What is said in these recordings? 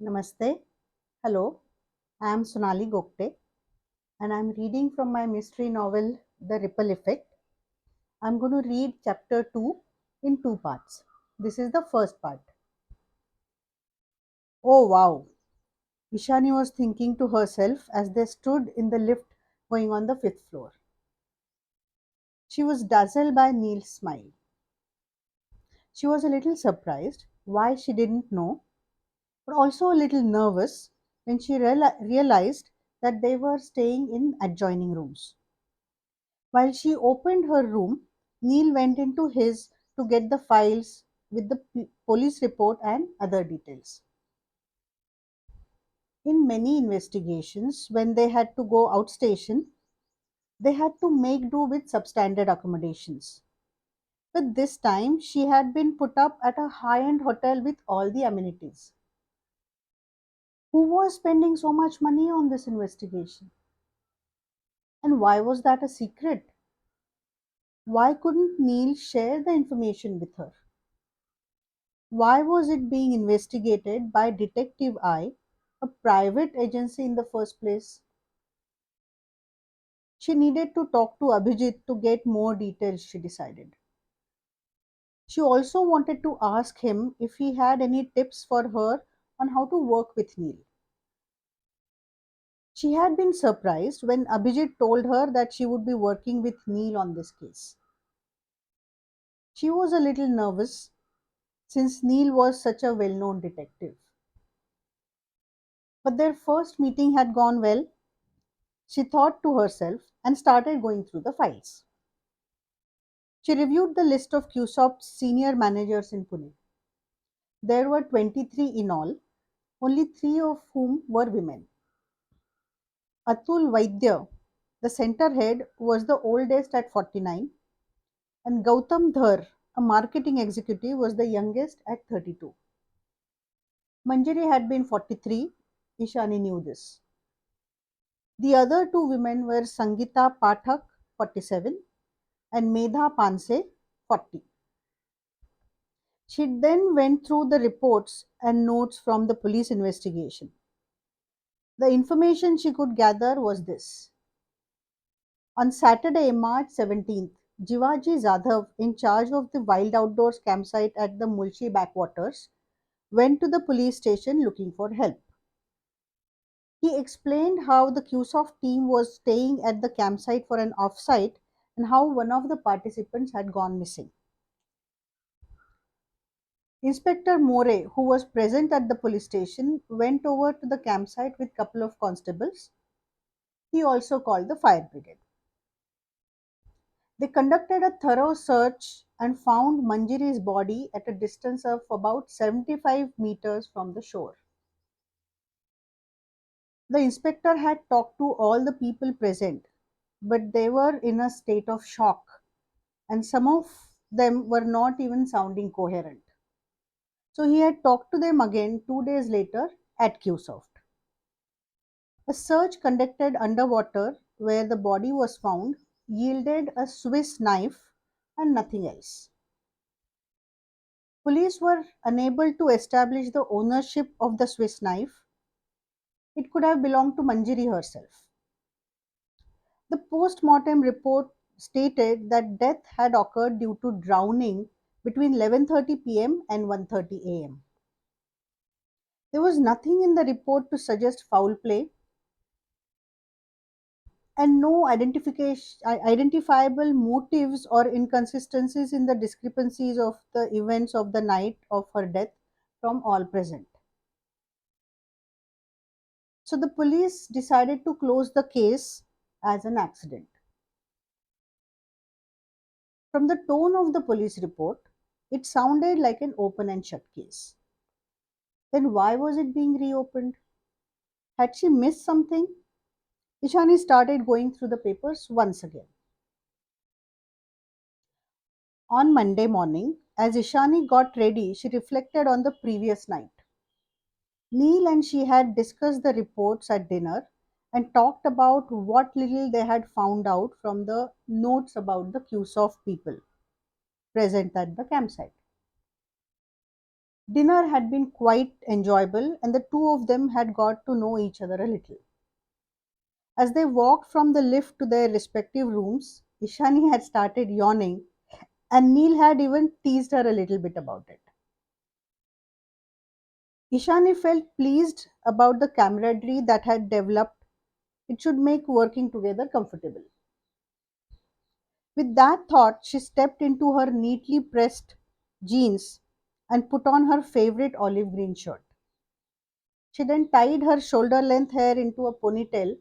Namaste. Hello, I am Sonali Gokte and I am reading from my mystery novel The Ripple Effect. I am going to read chapter 2 in two parts. This is the first part. Oh wow, Ishani was thinking to herself as they stood in the lift going on the fifth floor. She was dazzled by Neil's smile. She was a little surprised, why she didn't know, but also a little nervous when she realized that they were staying in adjoining rooms. While she opened her room, Neil went into his to get the files with the police report and other details. In many investigations, when they had to go outstation, they had to make do with substandard accommodations. But this time, she had been put up at a high end hotel with all the amenities. Who was spending so much money on this investigation? And why was that a secret? Why couldn't Neil share the information with her? Why was it being investigated by Detective I, a private agency in the first place? She needed to talk to Abhijit to get more details, she decided. She also wanted to ask him if he had any tips for her on how to work with Neil. She had been surprised when Abhijit told her that she would be working with Neil on this case. She was a little nervous since Neil was such a well known detective. But their first meeting had gone well, she thought to herself and started going through the files. She reviewed the list of QSoft's senior managers in Pune. There were 23 in all, only 3 of whom were women. Atul Vaidya, the center head, was the oldest at 49, and Gautam Dhar, a marketing executive, was the youngest at 32. Manjiri had been 43. Ishani knew this. The other two women were Sangeeta Pathak, 47, and Medha Panse, 40. She then went through the reports and notes from the police investigation. The information she could gather was this. On Saturday, March 17th, Jivaji Zadhav, in charge of the wild outdoors campsite at the Mulshi backwaters, went to the police station looking for help. He explained how the QSoft team was staying at the campsite for an offsite and how one of the participants had gone missing. Inspector More, who was present at the police station, went over to the campsite with a couple of constables. He also called the fire brigade. They conducted a thorough search and found Manjiri's body at a distance of about 75 meters from the shore. The inspector had talked to all the people present, but they were in a state of shock, and some of them were not even sounding coherent. So he had talked to them again 2 days later at QSoft. A search conducted underwater where the body was found yielded a Swiss knife and nothing else. Police were unable to establish the ownership of the Swiss knife. It could have belonged to Manjiri herself. The post mortem report stated that death had occurred due to drowning between 11:30 p.m. and 1:30 a.m. There was nothing in the report to suggest foul play, and no identifiable motives or inconsistencies in the discrepancies of the events of the night of her death from all present. So the police decided to close the case as an accident. From the tone of the police report, it sounded like an open and shut case. Then why was it being reopened? Had she missed something? Ishani started going through the papers once again. On Monday morning, as Ishani got ready, she reflected on the previous night. Neil and she had discussed the reports at dinner and talked about what little they had found out from the notes about the QSoft people present at the campsite. Dinner had been quite enjoyable, and the two of them had got to know each other a little. As they walked from the lift to their respective rooms, Ishani had started yawning, and Neil had even teased her a little bit about it. Ishani felt pleased about the camaraderie that had developed. It should make working together comfortable. With that thought, she stepped into her neatly pressed jeans and put on her favorite olive green shirt. She then tied her shoulder length hair into a ponytail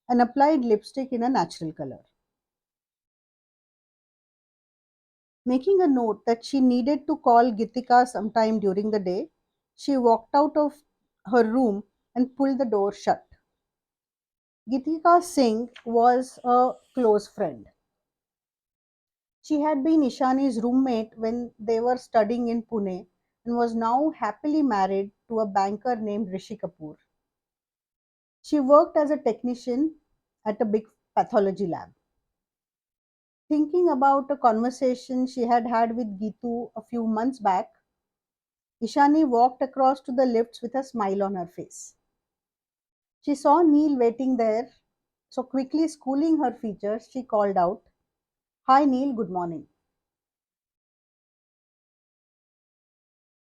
and applied lipstick in a natural color. Making a note that she needed to call Gitika sometime during the day, she walked out of her room and pulled the door shut. Gitika Singh was a close friend. She had been Ishani's roommate when they were studying in Pune and was now happily married to a banker named Rishi Kapoor. She worked as a technician at a big pathology lab. Thinking about a conversation she had had with Gitu a few months back, Ishani walked across to the lifts with a smile on her face. She saw Neil waiting there, so quickly schooling her features, she called out, "Hi Neil, good morning."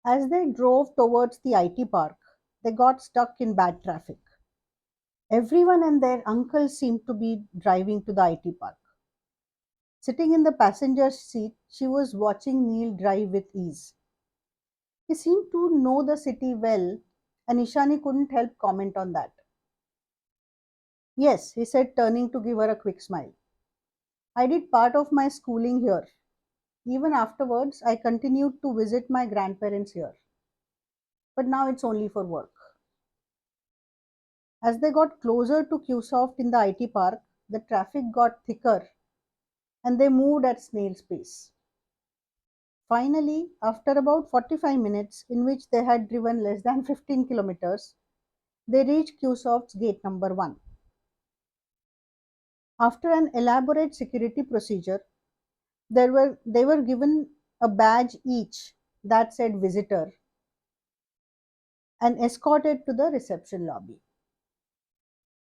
As they drove towards the IT park, they got stuck in bad traffic. Everyone and their uncle seemed to be driving to the IT park. Sitting in the passenger seat, she was watching Neil drive with ease. He seemed to know the city well, and Ishani couldn't help comment on that. "Yes," he said, turning to give her a quick smile. "I did part of my schooling here. Even afterwards, I continued to visit my grandparents here. But now it's only for work." As they got closer to QSoft in the IT park, the traffic got thicker and they moved at snail's pace. Finally, after about 45 minutes, in which they had driven less than 15 kilometers, they reached QSoft's gate number 1. After an elaborate security procedure, they were given a badge each that said visitor and escorted to the reception lobby.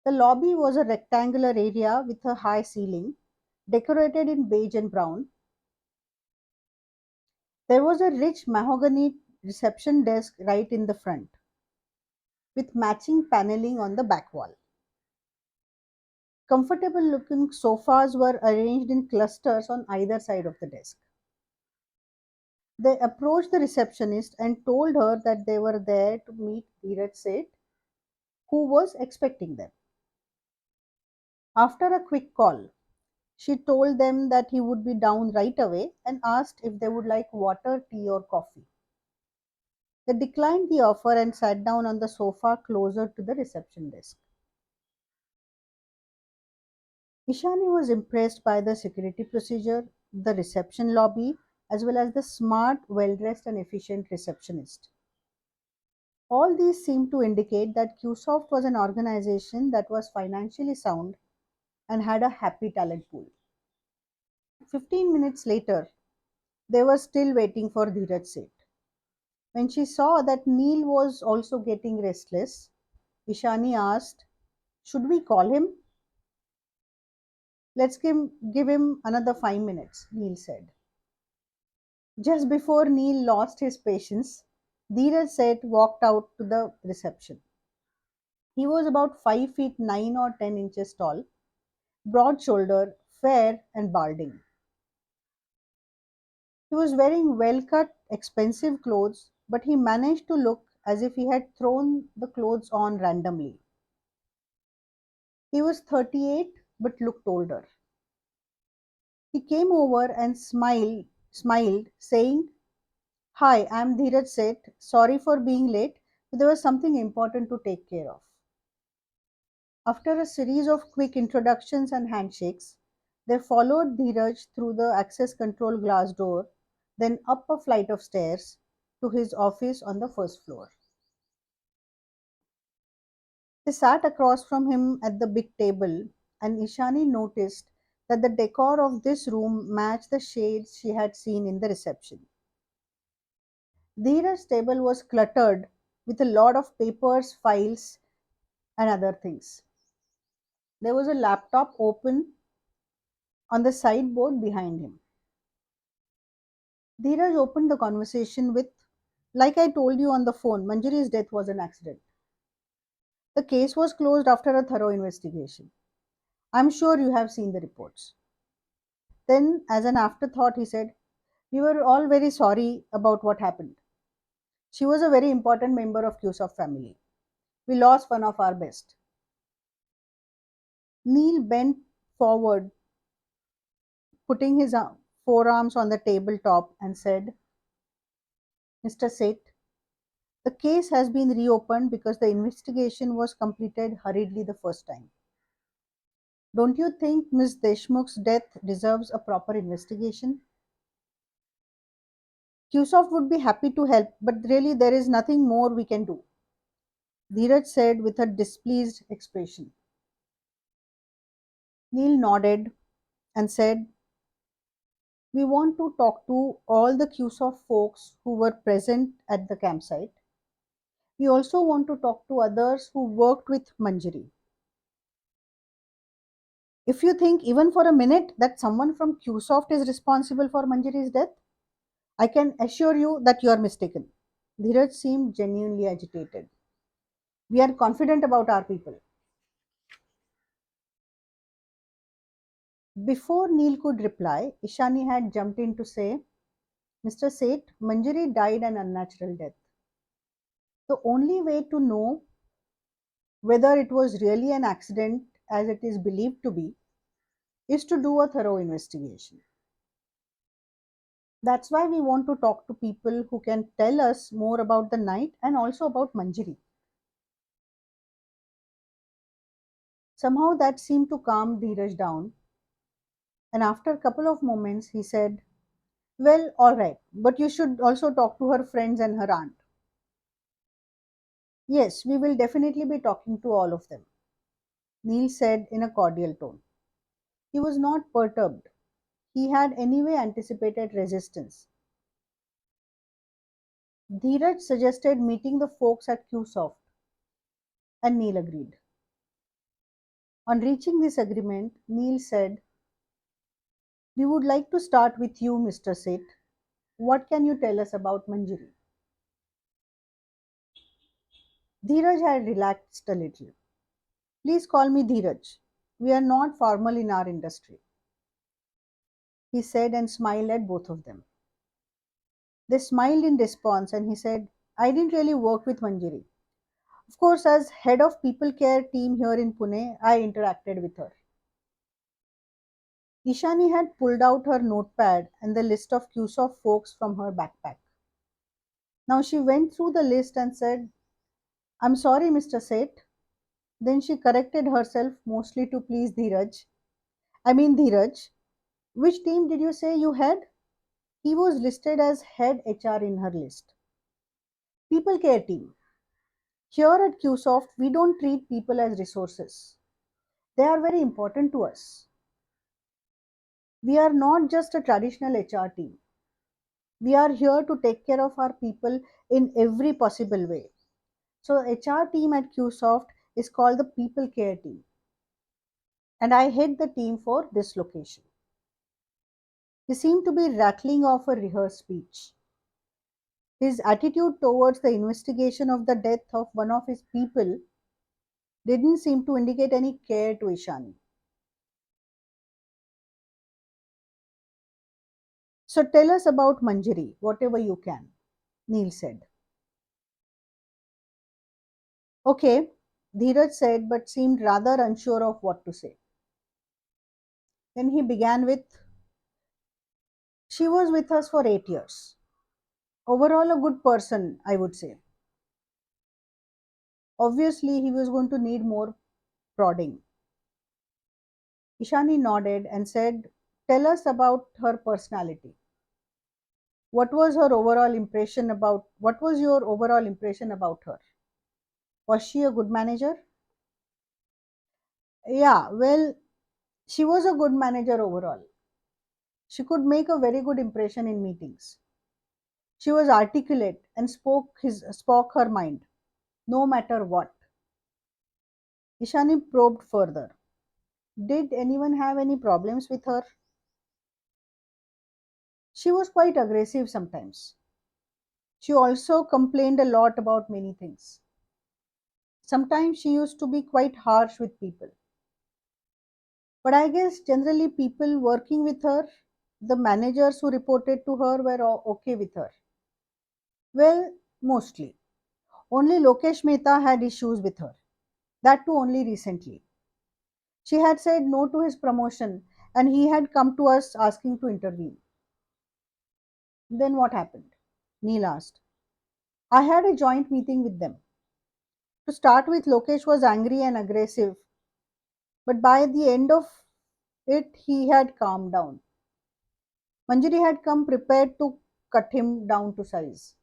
The lobby was a rectangular area with a high ceiling, decorated in beige and brown. There was a rich mahogany reception desk right in the front, with matching paneling on the back wall. Comfortable looking sofas were arranged in clusters on either side of the desk. They approached the receptionist and told her that they were there to meet Dheeraj Seth, who was expecting them. After a quick call, she told them that he would be down right away and asked if they would like water, tea, or coffee. They declined the offer and sat down on the sofa closer to the reception desk. Ishani was impressed by the security procedure, the reception lobby, as well as the smart, well dressed, and efficient receptionist. All these seemed to indicate that QSoft was an organization that was financially sound and had a happy talent pool. 15 minutes later, they were still waiting for Dheeraj Seth. When she saw that Neil was also getting restless, Ishani asked, "Should we call him?" "Let's give him another 5 minutes," Neil said. Just before Neil lost his patience, Dheeraj Seth walked out to the reception. He was about 5 feet 9 or 10 inches tall, broad shouldered, fair, and balding. He was wearing well cut, expensive clothes, but he managed to look as if he had thrown the clothes on randomly. He was 38 but looked older. He came over and smiled, saying, "Hi, I'm Dheeraj Seth. Sorry for being late, but there was something important to take care of." After a series of quick introductions and handshakes, they followed Dheeraj through the access control glass door, then up a flight of stairs to his office on the first floor. They sat across from him at the big table, and Ishani noticed that the decor of this room matched the shades she had seen in the reception. Dheeraj's table was cluttered with a lot of papers, files, and other things. There was a laptop open on the sideboard behind him. Dheeraj opened the conversation with, like I told you on the phone, Manjari's death was an accident. The case was closed after a thorough investigation. I'm sure you have seen the reports. Then, as an afterthought, he said, we were all very sorry about what happened. She was a very important member of QSoft family. We lost one of our best. Neil bent forward, putting his forearms on the tabletop, and said, Mr. Seth, the case has been reopened because the investigation was completed hurriedly the first time. Don't you think Miss Deshmukh's death deserves a proper investigation? QSoft would be happy to help, but really there is nothing more we can do, Dheeraj said with a displeased expression. Neil nodded and said, we want to talk to all the QSoft folks who were present at the campsite. We also want to talk to others who worked with Manjiri. If you think even for a minute that someone from QSoft is responsible for Manjari's death, I can assure you that you are mistaken. Dheeraj seemed genuinely agitated. We are confident about our people. Before Neil could reply, Ishani had jumped in to say, Mr. Seth, Manjari died an unnatural death. The only way to know whether it was really an accident, as it is believed to be, is to do a thorough investigation. That's why we want to talk to people who can tell us more about the night and also about Manjari. Somehow that seemed to calm Dheeraj down, and after a couple of moments, he said, well, all right, but you should also talk to her friends and her aunt. Yes, we will definitely be talking to all of them, Neil said in a cordial tone. He was not perturbed. He had anyway anticipated resistance. Dheeraj suggested meeting the folks at QSoft, and Neil agreed. On reaching this agreement, Neil said, we would like to start with you, Mr. Seth. What can you tell us about Manjari? Dheeraj had relaxed a little. Please call me Dheeraj. We are not formal in our industry, he said and smiled at both of them. They smiled in response and he said, I didn't really work with Manjari. Of course, as head of people care team here in Pune, I interacted with her. Ishani had pulled out her notepad and the list of QSoft folks from her backpack. Now she went through the list and said, I'm sorry, Mr. Seth. Then she corrected herself mostly to please Dheeraj. I mean, Dheeraj, which team did you say you had? He was listed as head HR in her list. People care team. Here at QSoft, we don't treat people as resources. They are very important to us. We are not just a traditional HR team. We are here to take care of our people in every possible way. So HR team at QSoft is called the people care team. And I head the team for this location. He seemed to be rattling off a rehearsed speech. His attitude towards the investigation of the death of one of his people didn't seem to indicate any care to Ishani. So tell us about Manjari, whatever you can, Neil said. Okay, Dheeraj said, but seemed rather unsure of what to say. Then he began with, she was with us for 8 years. Overall, a good person, I would say. Obviously, he was going to need more prodding. Ishani nodded and said, tell us about her personality. What was your overall impression about her? Was she a good manager? Yeah, well, she was a good manager overall. She could make a very good impression in meetings. She was articulate and spoke her mind, no matter what. Ishani probed further. Did anyone have any problems with her? She was quite aggressive sometimes. She also complained a lot about many things. Sometimes she used to be quite harsh with people. But I guess generally people working with her, the managers who reported to her were okay with her. Well, mostly. Only Lokesh Mehta had issues with her. That too only recently. She had said no to his promotion and he had come to us asking to intervene. Then what happened? Neil asked. I had a joint meeting with them. To start with, Lokesh was angry and aggressive, but by the end of it, he had calmed down. Manjiri had come prepared to cut him down to size.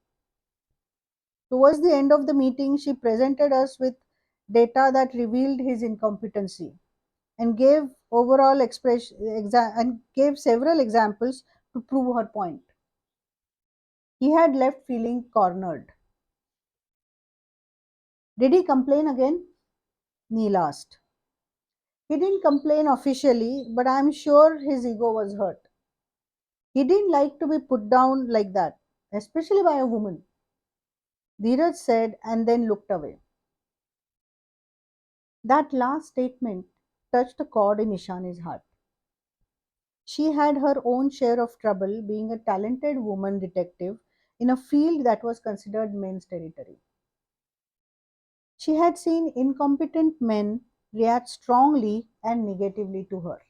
Towards the end of the meeting, she presented us with data that revealed his incompetency and and gave several examples to prove her point. He had left feeling cornered. Did he complain again? Neil asked. He didn't complain officially, but I'm sure his ego was hurt. He didn't like to be put down like that, especially by a woman. Dheeraj said and then looked away. That last statement touched a chord in Ishani's heart. She had her own share of trouble being a talented woman detective in a field that was considered men's territory. She had seen incompetent men react strongly and negatively to her.